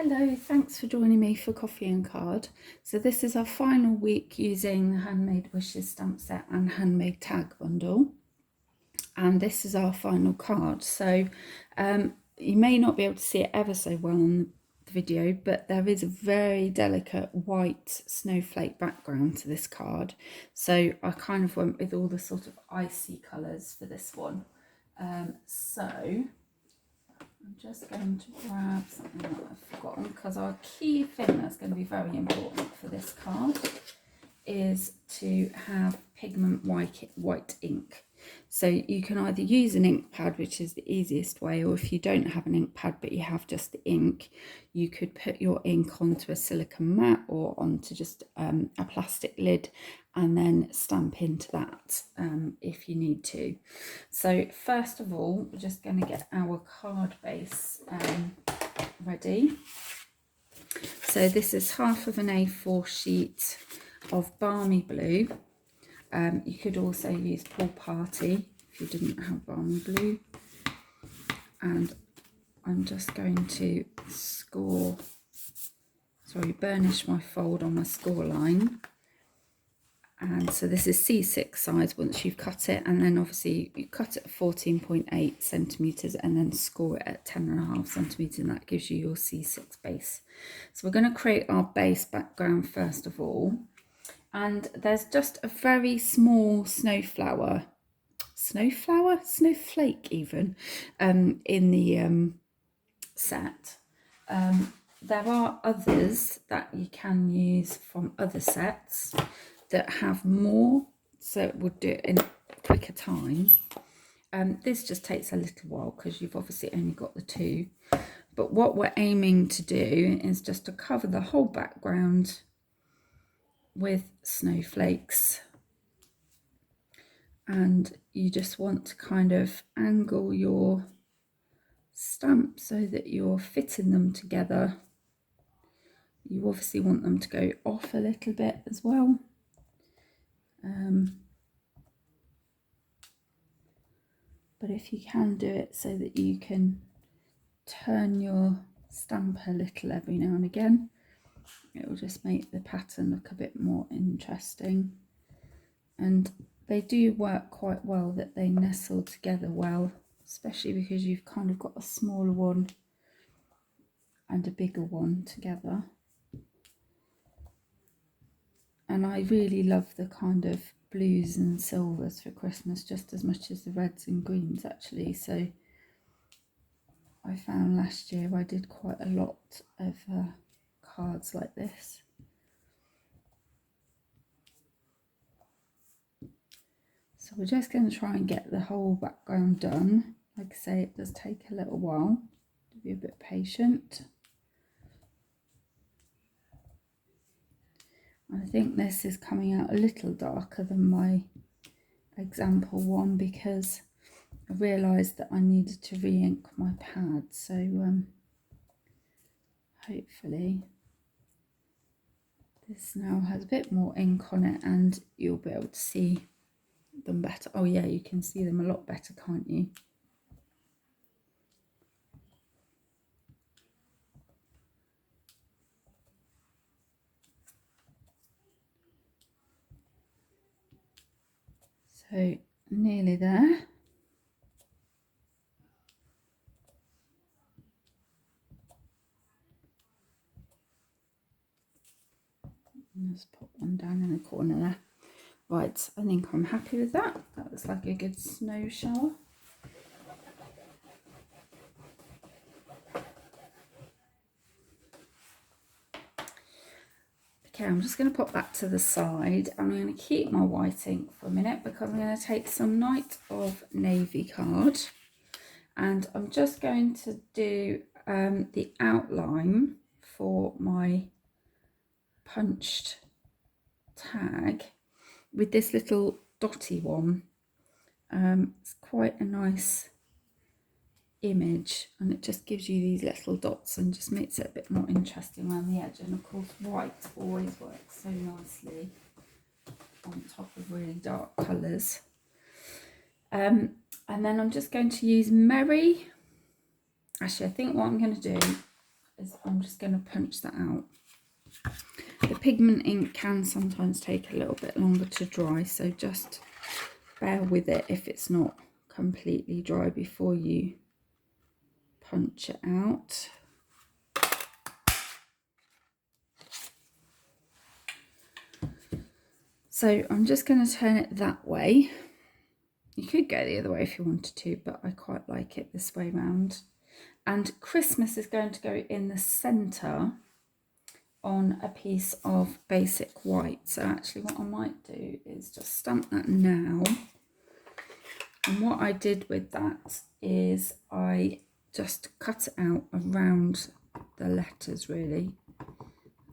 Hello, thanks for joining me for Coffee and Card. So this is our final week using the Handmade Wishes stamp set and Handmade Tag bundle. And this is our final card. So you may not be able to see it ever so well on the video, but there is a very delicate white snowflake background to this card. So I kind of went with all the sort of icy colours for this one. So I'm just going to grab something that I've forgotten, because our key thing that's going to be very important for this card is to have pigment white ink. So you can either use an ink pad, which is the easiest way, or if you don't have an ink pad but you have just the ink, you could put your ink onto a silicone mat or onto just a plastic lid and then stamp into that if you need to. So first of all, we're just going to get our card base ready. So this is half of an A4 sheet of Balmy Blue. You could also use Pool Party if you didn't have Balmy Blue. And I'm just going to burnish my fold on my score line. And so this is C6 size once you've cut it, and then obviously you cut it at 14.8 centimetres and then score it at 10.5 centimetres, and that gives you your C6 base. So we're going to create our base background first of all. And there's just a very small snowflake even, in the set. There are others that you can use from other sets that have more, so it would do it in a quicker time. This just takes a little while because you've obviously only got the two. But what we're aiming to do is just to cover the whole background with snowflakes, and you just want to kind of angle your stamp so that you're fitting them together. You obviously want them to go off a little bit as well. But if you can do it so that you can turn your stamp a little every now and again, it will just make the pattern look a bit more interesting. And they do work quite well, that they nestle together well, especially because you've kind of got a smaller one and a bigger one together. And I really love the kind of blues and silvers for Christmas just as much as the reds and greens actually. So I found last year I did quite a lot of cards like this. So we're just going to try and get the whole background done. Like I say, it does take a little while, to be a bit patient. I think this is coming out a little darker than my example one because I realised that I needed to re-ink my pad. So hopefully this now has a bit more ink on it and you'll be able to see them better. Oh yeah, you can see them a lot better, can't you? So nearly there. Let's put one down in the corner there. Right, I think I'm happy with that. That looks like a good snow shower. Okay, I'm just going to put that to the side. I'm going to keep my white ink for a minute because I'm going to take some Night of Navy card. And I'm just going to do the outline for my punched tag with this little dotty one. It's quite a nice image and it just gives you these little dots and just makes it a bit more interesting around the edge. And of course white always works so nicely on top of really dark colours. And then I'm just going to use Merry. Actually, I think what I'm going to do, is I'm just going to punch that out. The pigment ink can sometimes take a little bit longer to dry, so just bear with it if it's not completely dry before you punch it out. So I'm just going to turn it that way. You could go the other way if you wanted to, but I quite like it this way round. And Christmas is going to go in the centre on a piece of basic white. So actually what I might do is just stamp that now. And what I did with that is I just cut it out around the letters really,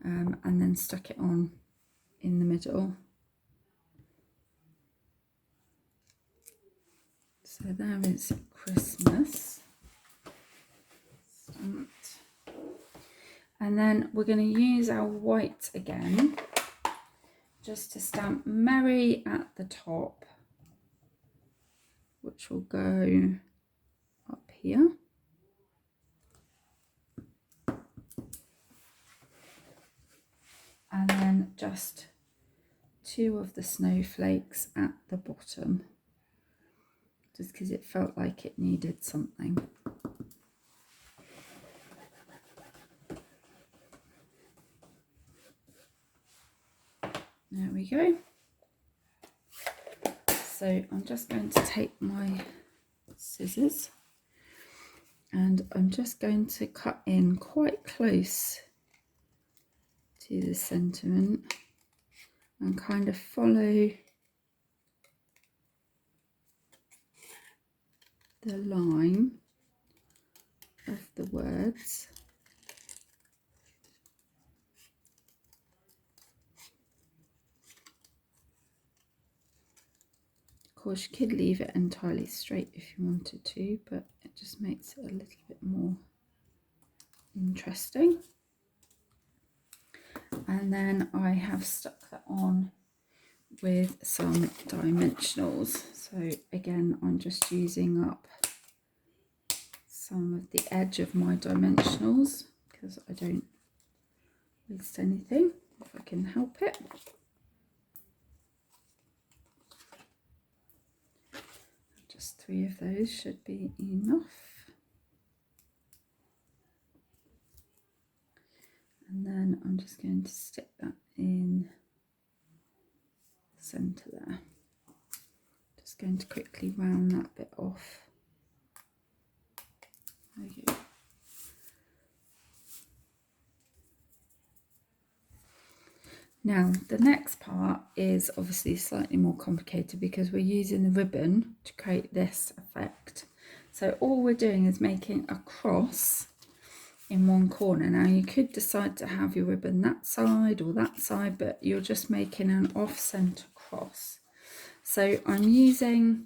and then stuck it on in the middle. So there is Christmas stamped. And then we're going to use our white again, just to stamp Merry at the top, which will go up here. And then just 2 of the snowflakes at the bottom, just because it felt like it needed something. There we go. So I'm just going to take my scissors and I'm just going to cut in quite close to the sentiment and kind of follow the line of the words. Of course, you could leave it entirely straight if you wanted to, but it just makes it a little bit more interesting. And then I have stuck that on with some dimensionals. So again, I'm just using up some of the edge of my dimensionals because I don't waste anything if I can help it. Just 3 of those should be enough. And then I'm just going to stick that in the centre there. Just going to quickly round that bit off. There you go. Now the next part is obviously slightly more complicated because we're using the ribbon to create this effect. So all we're doing is making a cross in one corner. Now you could decide to have your ribbon that side or that side, but you're just making an off-centre cross. So I'm using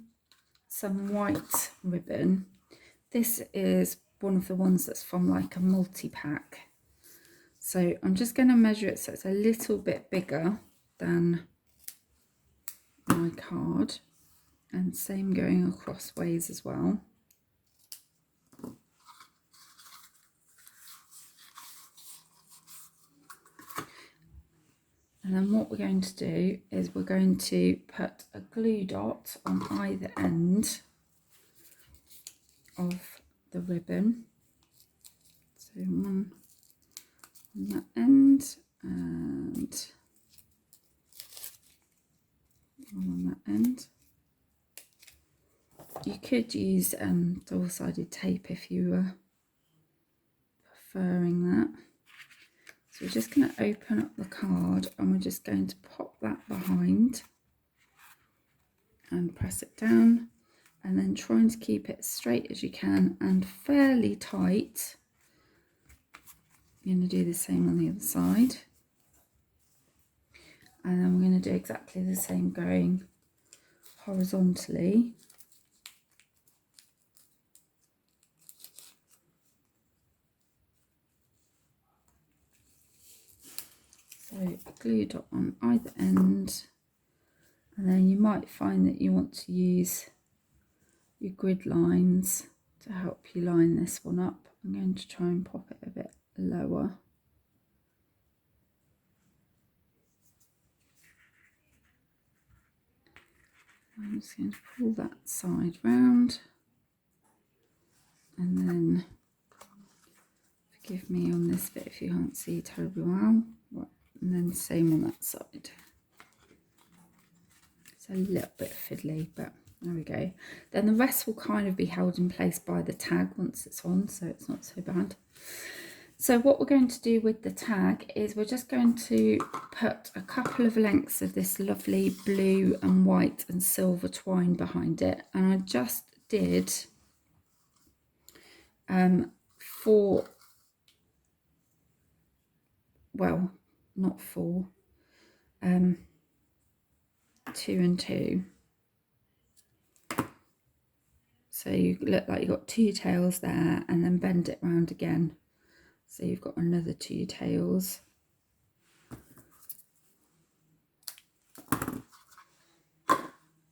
some white ribbon. This is one of the ones that's from like a multi-pack. So I'm just going to measure it so it's a little bit bigger than my card, and same going across ways as well. And then what we're going to do is we're going to put a glue dot on either end of the ribbon. So one on that end and one on that end. You could use double-sided tape if you were preferring that. So we're just going to open up the card and we're just going to pop that behind and press it down, and then trying to keep it straight as you can and fairly tight. You're going to do the same on the other side, and then we're going to do exactly the same going horizontally. So a glue dot on either end, and then you might find that you want to use your grid lines to help you line this one up. I'm going to try and pop it a bit lower. lower. I'm just going to pull that side round, and then, forgive me on this bit if you can't see terribly well, right, and then same on that side. It's a little bit fiddly, but there we go. Then the rest will kind of be held in place by the tag once it's on, so it's not so bad. So what we're going to do with the tag is we're just going to put a couple of lengths of this lovely blue and white and silver twine behind it. And I just did 4, well, not 4, 2 and 2. So you look like you've got 2 tails there, and then bend it round again. So you've got another 2 tails.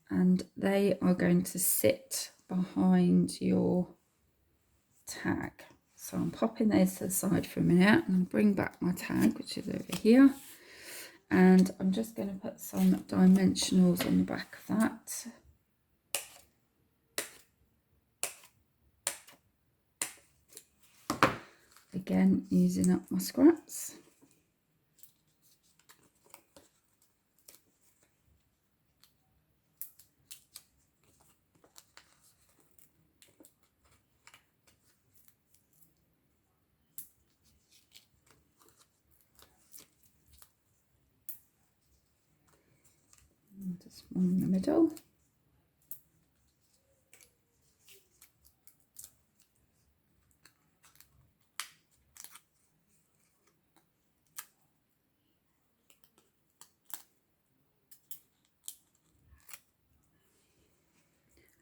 And they are going to sit behind your tag. So I'm popping those to the side for a minute. I'm going to bring back my tag, which is over here. And I'm just going to put some dimensionals on the back of that. Again, using up my scraps. And just one in the middle.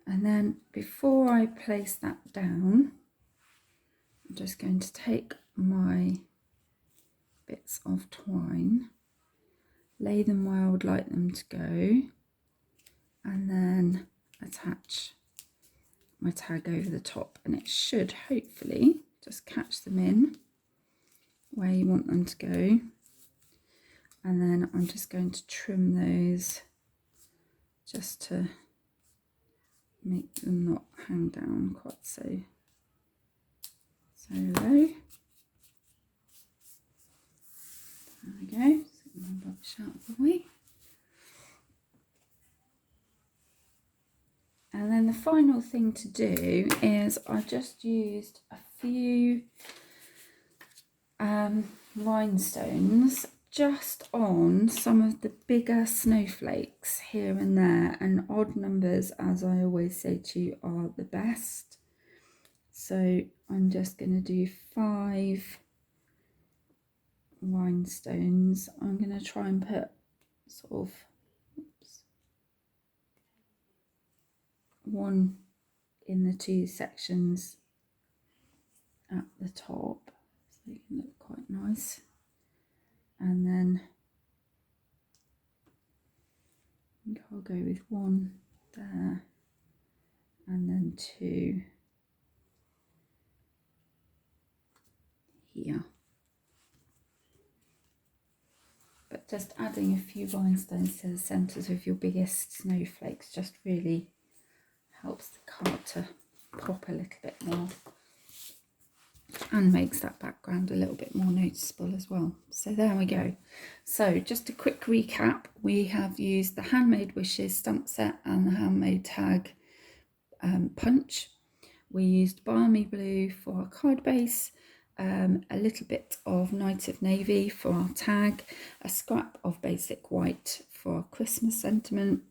And then before I place that down, I'm just going to take my bits of twine, lay them where I would like them to go, and then attach my tag over the top, and it should hopefully just catch them in where you want them to go. And then I'm just going to trim those just to make them not hang down quite so low. There we go. Just get my rubbish out of the way. And then the final thing to do is I just used a few rhinestones just on some of the bigger snowflakes here and there, and odd numbers, as I always say to you, are the best. So I'm just going to do 5 rhinestones. I'm going to try and put sort of one in the 2 sections at the top, so they can look quite nice. And then I think I'll go with 1 there, and then 2 here. But just adding a few rhinestones to the centres of your biggest snowflakes just really helps the card to pop a little bit more, and makes that background a little bit more noticeable as well. So there we go. So just a quick recap, we have used the Handmade Wishes stamp set and the Handmade Tag punch. We used Balmy Blue for our card base, a little bit of Night of Navy for our tag, a scrap of basic white for our Christmas sentiment,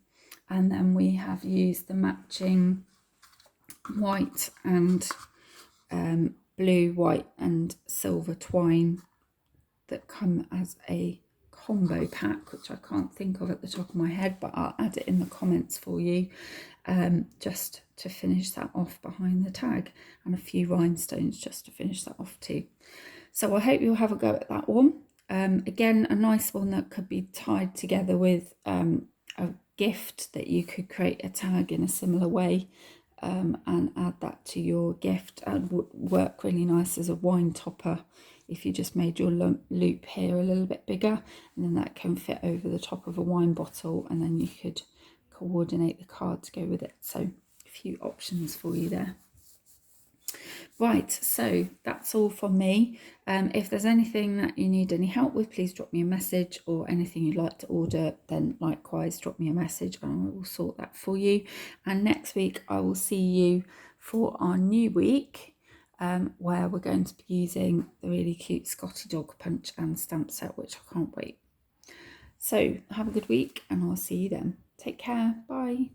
and then we have used the matching white and blue, white and silver twine that come as a combo pack, which I can't think of at the top of my head, but I'll add it in the comments for you, just to finish that off behind the tag, and a few rhinestones just to finish that off too. So I hope you'll have a go at that one. Again, a nice one that could be tied together with a gift, that you could create a tag in a similar way, and add that to your gift, and would work really nice as a wine topper if you just made your loop here a little bit bigger, and then that can fit over the top of a wine bottle, and then you could coordinate the card to go with it. So a few options for you there. Right, so that's all from me. If there's anything that you need any help with, please drop me a message, or anything you'd like to order, then likewise drop me a message and I will sort that for you. And next week I will see you for our new week, where we're going to be using the really cute Scotty Dog punch and stamp set, which I can't wait. So have a good week and I'll see you then. Take care. Bye.